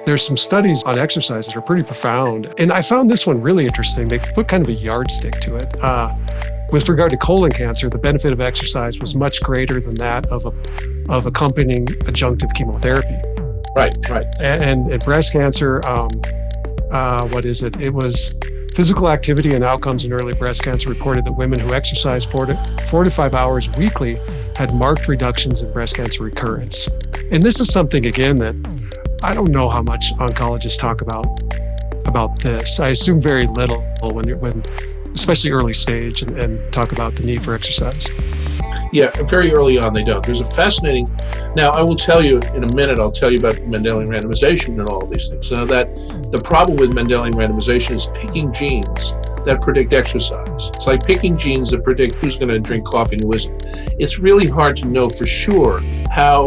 There's some studies on exercise that are pretty profound. And I found this one really interesting. They put kind of a yardstick to it. With regard to colon cancer, the benefit of exercise was much greater than that of accompanying adjunctive chemotherapy. Right. And breast cancer, what is it? It was Physical Activity and Outcomes in Early Breast Cancer reported that women who exercised 4 to 5 hours weekly had marked reductions in breast cancer recurrence. And this is something, again, that I don't know how much oncologists talk about this. I assume very little when especially early stage, and talk about the need for exercise. Yeah, very early on they don't. There's a fascinating, now I will tell you in a minute, I'll tell you about Mendelian randomization and all of these things. Now that the problem with Mendelian randomization is picking genes that predict exercise. It's like picking genes that predict who's going to drink coffee and who isn't. It's really hard to know for sure how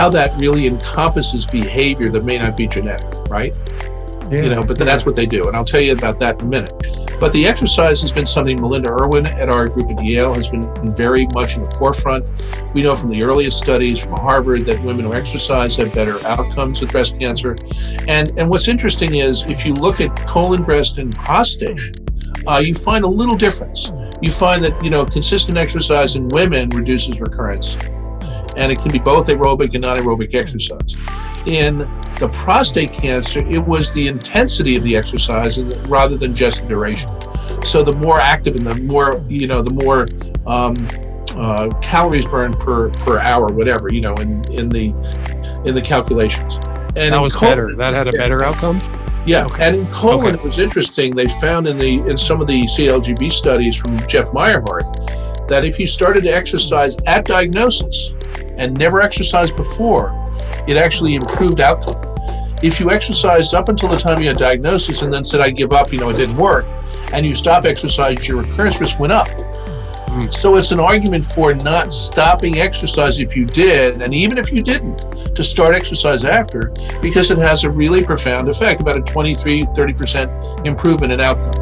that really encompasses behavior that may not be genetic, right? Yeah, but that's what they do. And I'll tell you about that in a minute. But the exercise has been something Melinda Irwin at our group at Yale has been very much in the forefront. We know from the earliest studies from Harvard that women who exercise have better outcomes with breast cancer. And what's interesting is if you look at colon, breast, and prostate, you find a little difference. You find that, consistent exercise in women reduces recurrence. And it can be both aerobic and non-aerobic exercise. In the prostate cancer, it was the intensity of the exercise rather than just the duration. So the more active and the more calories burned per hour, whatever, in the calculations. And that was better. That had a better outcome. Yeah, okay. And in colon, It was interesting. They found in some of the CLGB studies from Jeff Meyerhart that if you started to exercise at diagnosis and never exercised before, it actually improved outcome. If you exercised up until the time you had diagnosis and then said, I give up, it didn't work, and you stop exercise, your recurrence risk went up. So it's an argument for not stopping exercise if you did, and even if you didn't, to start exercise after, because it has a really profound effect, about a 23-30% improvement in outcome.